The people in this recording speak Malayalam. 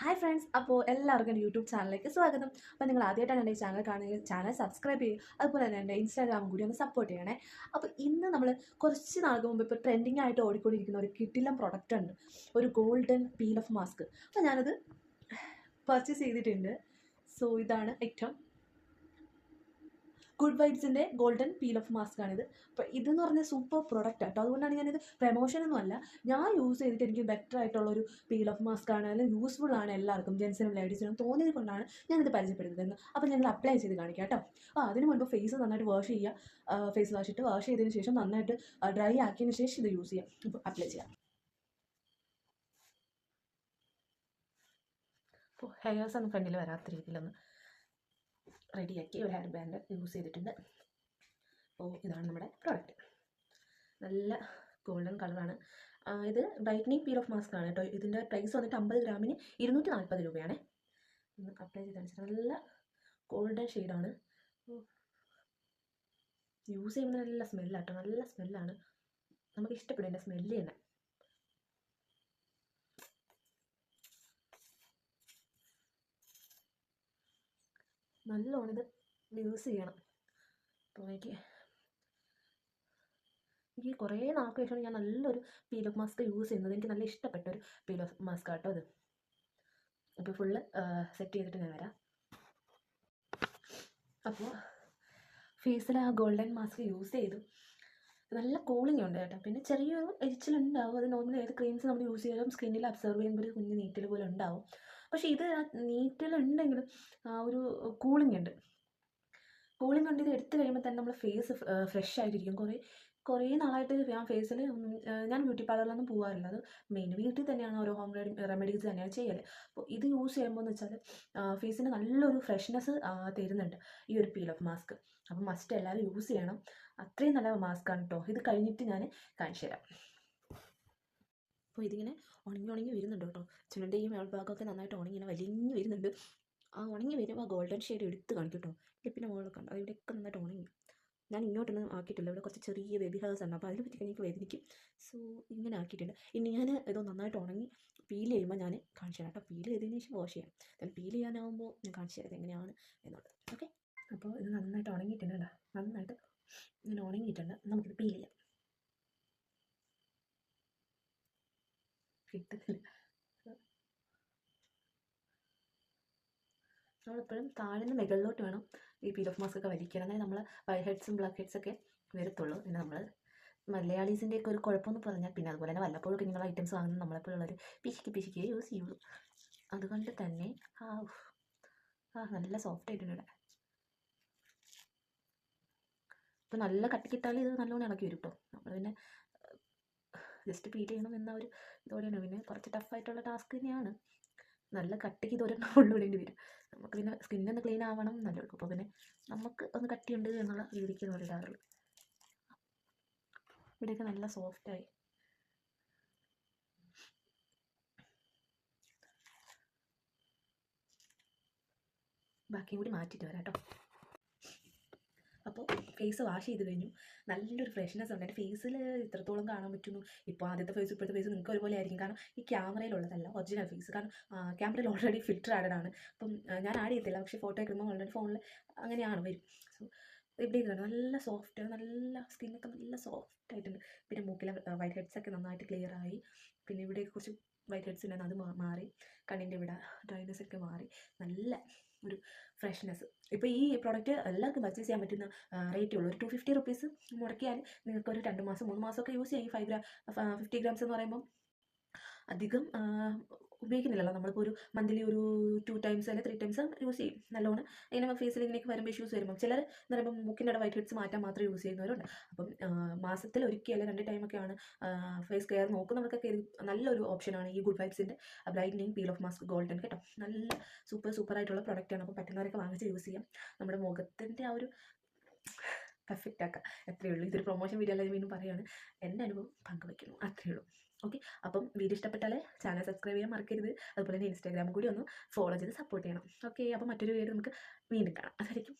ഹായ് ഫ്രണ്ട്സ്, അപ്പോൾ എല്ലാവർക്കും എൻ്റെ യൂട്യൂബ് ചാനലിലേക്ക് സ്വാഗതം. അപ്പോൾ നിങ്ങൾ ആദ്യമായിട്ടാണ് എൻ്റെ ചാനൽ കാണുന്നത്, ചാനൽ സബ്സ്ക്രൈബ് ചെയ്യും. അതുപോലെ തന്നെ എൻ്റെ ഇൻസ്റ്റാഗ്രാം കൂടി ഒന്ന് സപ്പോർട്ട് ചെയ്യണേ. അപ്പോൾ ഇന്ന് നമ്മൾ കുറച്ച് നാൾക്ക് മുമ്പ് ഇപ്പോൾ ട്രെൻഡിങ് ആയിട്ട് ഓടിക്കൊണ്ടിരിക്കുന്ന ഒരു കിടിലം പ്രൊഡക്റ്റ് ഉണ്ട്, ഒരു ഗോൾഡൻ പീൽ ഓഫ് മാസ്ക്. അപ്പോൾ ഞാനത് പർച്ചേസ് ചെയ്തിട്ടുണ്ട്. സോ ഇതാണ് ഐറ്റം, ഗുഡ് വൈബ്സിൻ്റെ ഗോൾഡൻ പീൽ ഓഫ് മാസ്ക് ആണിത്. അപ്പോൾ ഇതെന്ന് പറഞ്ഞാൽ സൂപ്പർ പ്രൊഡക്റ്റ് ആട്ടോ. അതുകൊണ്ടാണ് ഞാനിത് പ്രമോഷനൊന്നും അല്ല, ഞാൻ യൂസ് ചെയ്തിട്ട് എനിക്ക് ബെറ്റർ ആയിട്ടുള്ളൊരു പീൽ ഓഫ് മാസ്ക് ആണ്, അല്ലെങ്കിൽ യൂസ്ഫുൾ ആണ് എല്ലാവർക്കും, ജെൻസിനും ലേഡീസിനും തോന്നിയത് കൊണ്ടാണ് ഞാനിത് പരിചയപ്പെടുത്തുന്നത്. അപ്പോൾ ഞങ്ങൾ അപ്ലൈ ചെയ്ത് കാണിക്കാം കേട്ടോ. അപ്പോൾ അതിന് മുൻപ് ഫേസ് നന്നായിട്ട് വാഷ് ചെയ്യുക. ഫേസ് വാഷ് ഇട്ട് വാഷ് ചെയ്തതിന് ശേഷം നന്നായിട്ട് ഡ്രൈ ആക്കിയതിന് ശേഷം ഇത് യൂസ് ചെയ്യാം. ഇപ്പോൾ അപ്ലൈ ചെയ്യാം. അപ്പോൾ ഹെയർസ് ഒന്നും ഫ്രണ്ടിൽ വരാത്ത രീതിയിലൊന്ന് റെഡിയാക്കി ഒരു ഹെയർ ബാൻഡ് യൂസ് ചെയ്തിട്ടുണ്ട്. അപ്പോൾ ഇതാണ് നമ്മുടെ പ്രോഡക്റ്റ്. നല്ല ഗോൾഡൻ കളറാണ്. ഇത് ബ്രൈറ്റനിങ് പീൽ ഓഫ് മാസ്ക് ആണ് കേട്ടോ. ഇതിൻ്റെ പ്രൈസ് വന്നിട്ട് 50 ഗ്രാമിന് 240 രൂപയാണ്. ഒന്ന് അപ്ലൈ ചെയ്ത് കാണിച്ചാൽ നല്ല ഗോൾഡൻ ഷെയ്ഡാണ്. യൂസ് ചെയ്യുമ്പോൾ നല്ല സ്മെല്ലാട്ടോ, നല്ല സ്മെല്ലാണ്, നമുക്ക് ഇഷ്ടപ്പെടും എൻ്റെ സ്മെല്ല് തന്നെ. നല്ലോണം ഇത് യൂസ് ചെയ്യണം. അപ്പോൾ എനിക്ക് കുറേ നാൾക്ക് ശേഷമാണ് ഞാൻ നല്ലൊരു പീൽ ഓഫ് മാസ്ക് യൂസ് ചെയ്യുന്നത്. എനിക്ക് നല്ല ഇഷ്ടപ്പെട്ടൊരു പീൽ ഓഫ് മാസ്ക് ആട്ടോ അത്. അപ്പോൾ ഫുള്ള് സെറ്റ് ചെയ്തിട്ട് ഞാൻ വരാം. അപ്പോൾ ഫേസിൽ ആ ഗോൾഡൻ മാസ്ക് യൂസ് ചെയ്തു. നല്ല കൂളിംഗ് ഉണ്ട് കേട്ടോ. പിന്നെ ചെറിയൊരു എരിച്ചിലുണ്ടാവും, അത് നോർമലി ഏത് ക്രീംസ് നമ്മൾ യൂസ് ചെയ്താലും സ്കിന്നിൽ അബ്സർവ് ചെയ്യുമ്പോൾ ഒരു കുഞ്ഞ് നീറ്റൽ പോലെ ഉണ്ടാവും. പക്ഷേ ഇത് നീറ്റലുണ്ടെങ്കിലും ഒരു കൂളിംഗ് ഉണ്ട്. ഇത് എടുത്തു കഴിയുമ്പോൾ തന്നെ നമ്മൾ ഫേസ് ഫ്രഷ് ആയിട്ടിരിക്കും. കുറേ നാളായിട്ട് ഞാൻ ഫേസിൽ ഞാൻ ബ്യൂട്ടി പാർലറിലൊന്നും പോകാറില്ല. അത് മെയിൻ വീട്ടിൽ തന്നെയാണ് ഓരോ ഹോം റെമഡീസ് തന്നെയാണ് ചെയ്യൽ. അപ്പോൾ ഇത് യൂസ് ചെയ്യുമ്പോൾ എന്ന് വെച്ചാൽ ഫേസിന് നല്ലൊരു ഫ്രഷ്നെസ് തരുന്നുണ്ട് ഈ ഒരു പീൽ ഓഫ് മാസ്ക്. അപ്പോൾ മസ്റ്റ് എല്ലാവരും യൂസ് ചെയ്യണം. അത്രയും നല്ല മാസ്കാണ് കേട്ടോ. ഇത് കഴിഞ്ഞിട്ട് ഞാൻ കാണിച്ചു തരാം. അപ്പോൾ ഇതിങ്ങനെ ഉണങ്ങി വരുന്നുണ്ട് കേട്ടോ. ചുണ്ടിൻ്റെ ഈ മേൽഭാഗമൊക്കെ നന്നായിട്ട് ഇങ്ങനെ വലിഞ്ഞ് വരുന്നുണ്ട്. ആ ഉണങ്ങി വരുമ്പോൾ ആ ഗോൾഡൻ ഷെയ്ഡ് എടുത്ത് കാണിക്കും കേട്ടോ. ലിപ്പിൻ്റെ മുകളിലൊക്കെ ഉണ്ട്, അതിവിടെയൊക്കെ നന്നായിട്ട് ഉണങ്ങി. ഞാൻ ഇങ്ങോട്ടൊന്നും ആക്കിയിട്ടില്ല, ഇവിടെ കുറച്ച് ചെറിയ ബേബി ഹെയർസ് ഉണ്ട്, അപ്പോൾ അതിനെ പറ്റി എനിക്ക് വേദനിക്കും. സോ ഇങ്ങനെ ആക്കിയിട്ടുണ്ട്. ഇനി ഞാൻ ഇത് നന്നായിട്ട് ഉണങ്ങി പീൽ ചെയ്യുമ്പോൾ ഞാൻ കാണിച്ചു തരാം കേട്ടോ. പീൽ ചെയ്തതിന് ശേഷം വാഷ് ചെയ്യാം. ഞാൻ പീൽ ചെയ്യാനാകുമ്പോൾ ഞാൻ കാണിച്ചു തരാം എങ്ങനെയാണ് എന്നുള്ളത്. ഓക്കെ, അപ്പോൾ ഇത് നന്നായിട്ട് ഉണങ്ങിയിട്ടുണ്ട് കേട്ടോ. നന്നായിട്ട് ഇങ്ങനെ ഉണങ്ങിയിട്ടുണ്ട്. നമുക്കിത് പീൽ ചെയ്യാം. കിട്ടുന്നില്ല. നമ്മളെപ്പോഴും താഴ്ന്ന് മുകളിലോട്ട് വേണം ഈ പീൽ ഓഫ് മാസ്ക് ഒക്കെ വലിക്കണം. അതായത് നമ്മൾ വൈറ്റ് ഹെഡ്സും ബ്ലാക്ക് ഹെഡ്സ് ഒക്കെ വരത്തുള്ളൂ. പിന്നെ നമ്മൾ മലയാളീസിൻ്റെയൊക്കെ ഒരു കുഴപ്പമെന്ന് പറഞ്ഞാൽ, പിന്നെ അതുപോലെ തന്നെ വല്ലപ്പോഴും ഇങ്ങനെയുള്ള ഐറ്റംസ് വാങ്ങുന്ന നമ്മളെപ്പോഴുള്ളൊരു പിശുക്കി യൂസ് ചെയ്യുള്ളൂ. അതുകൊണ്ട് തന്നെ നല്ല സോഫ്റ്റ് ആയിട്ടുണ്ട് ഇവിടെ. ഇപ്പോൾ നല്ല കട്ടിക്കിട്ടാൽ ഇത് നല്ലോണം ഇളക്കി വരും കേട്ടോ. നമ്മൾ പിന്നെ ജസ്റ്റ് പീൽ ചെയ്യണം എന്ന ഒരു ഇതോടെയാണ്. പിന്നെ കുറച്ച് ടഫായിട്ടുള്ള ടാസ്ക് തന്നെയാണ്. നല്ല കട്ടിക്ക് ഇതൊരെണ്ണം കൊണ്ടുവിടേണ്ടി വരും. നമുക്ക് പിന്നെ സ്കിന്നൊന്ന് ക്ലീൻ ആവണം എന്നല്ലേ ഉള്ളൂ. അപ്പോൾ പിന്നെ നമുക്ക് ഒന്ന് കട്ടിയുണ്ട് എന്നുള്ള രീതിക്ക് ഇടാറുള്ളൂ. ഇവിടെയൊക്കെ നല്ല സോഫ്റ്റായി. ബാക്കിയും കൂടി മാറ്റിയിട്ട് വരാം കേട്ടോ. അപ്പോൾ ഫേസ് വാഷ് ചെയ്ത് കഴിഞ്ഞു. നല്ലൊരു ഫ്രഷ്നെസ് ഉണ്ട് എൻ്റെ ഫേസിൽ. ഇത്രത്തോളം കാണാൻ പറ്റുന്നു. ഇപ്പോൾ ആദ്യത്തെ ഫേസ് ഇപ്പോഴത്തെ ഫേസ് നിങ്ങൾക്ക് ഒരുപോലെ ആയിരിക്കും, കാരണം ഈ ക്യാമറയിലുള്ളതല്ല ഒറിജിനൽ ഫേസ്. കാരണം ക്യാമറയിൽ ഓൾറെഡി ഫിൽറ്റർ ആഡഡ് ആണ്. അപ്പം ഞാൻ ആഡ് ചെയ്യത്തില്ല, പക്ഷേ ഫോട്ടോ എടുക്കുമ്പോൾ ഓൾറെഡി ഫോണിൽ അങ്ങനെയാണ് വരും. സോ ഇവിടെ ഇരുന്നുണ്ട് നല്ല സോഫ്റ്റ്, നല്ല സ്കിന്നൊക്കെ നല്ല സോഫ്റ്റ് ആയിട്ടുണ്ട്. പിന്നെ മൂക്കിലെ വൈറ്റ് ഹെഡ്സ് ഒക്കെ നന്നായിട്ട് ക്ലിയർ ആയി. പിന്നെ ഇവിടെ കുറച്ച് വൈറ്റ് ഹെഡ്സ് ഉണ്ടായിരുന്നു, അത് മാറി. കണ്ണിൻ്റെ ഇവിടെ ഡ്രൈനെസ് ഒക്കെ മാറി. നല്ല ഒരു ഫ്രഷ്നെസ്. ഇപ്പോൾ ഈ പ്രോഡക്റ്റ് എല്ലാവർക്കും പർച്ചേസ് ചെയ്യാൻ പറ്റുന്ന റേറ്റേ ഉള്ളൂ. ഒരു 250 റുപ്പീസ് മുടക്കിയാൽ നിങ്ങൾക്കൊരു 2 മാസം 3 മാസമൊക്കെ യൂസ് ചെയ്യാം. ഈ 50 ഗ്രാംസ് എന്ന് പറയുമ്പോൾ അധികം ഉപയോഗിക്കുന്നില്ലല്ലോ. നമ്മളിപ്പോൾ ഒരു മന്ത്ലി ഒരു 2 ടൈംസ് അല്ലെങ്കിൽ 3 ടൈംസ് യൂസ് ചെയ്യും നല്ലോണം. ഇങ്ങനെ ഫേസിൽ ഇങ്ങനെയൊക്കെ വരുമ്പോൾ ഇഷ്യൂസ് വരുമ്പോൾ ചിലർ എന്ന് പറയുമ്പോൾ മൂക്കിൻ്റെ വൈറ്റ് ഹെഡ്സ് മാറ്റാൻ മാത്രം യൂസ് ചെയ്യുന്നവരുണ്ട്. അപ്പം മാസത്തിൽ ഒരിക്കൽ അല്ലെങ്കിൽ 2 ടൈമൊക്കെയാണ് ഫേസ് കെയർ നോക്കുന്നവർക്കൊക്കെ ഇത് നല്ലൊരു ഓപ്ഷനാണ് ഈ ഗുഡ് വൈബ്സിൻ്റെ brightening peel off mask golden കേട്ടോ. നല്ല സൂപ്പർ ആയിട്ടുള്ള പ്രൊഡക്റ്റാണ്. അപ്പോൾ പറ്റുന്നവരൊക്കെ വാങ്ങിച്ച് യൂസ് ചെയ്യാം. നമ്മുടെ മുഖത്തിൻ്റെ ആ ഒരു പെർഫെക്റ്റ് ആക്കുക, എത്രയേ ഉള്ളൂ. ഇതൊരു പ്രൊമോഷൻ വീഡിയോ അല്ല, വീണ്ടും പറയുകയാണ്, എൻ്റെ അനുഭവം പങ്കുവയ്ക്കുന്നു, അത്രയേ ഉള്ളൂ. ഓക്കെ, അപ്പം വീഡിയോ ഇഷ്ടപ്പെട്ടാൽ ചാനൽ സബ്സ്ക്രൈബ് ചെയ്യാൻ മറക്കരുത്. അതുപോലെ തന്നെ ഇൻസ്റ്റാഗ്രാം കൂടി ഒന്ന് ഫോളോ ചെയ്ത് സപ്പോർട്ട് ചെയ്യണം. ഓക്കെ, അപ്പം മറ്റൊരു വീഡിയോ നമുക്ക് വീണ്ടും കാണാം. അതായിരിക്കും.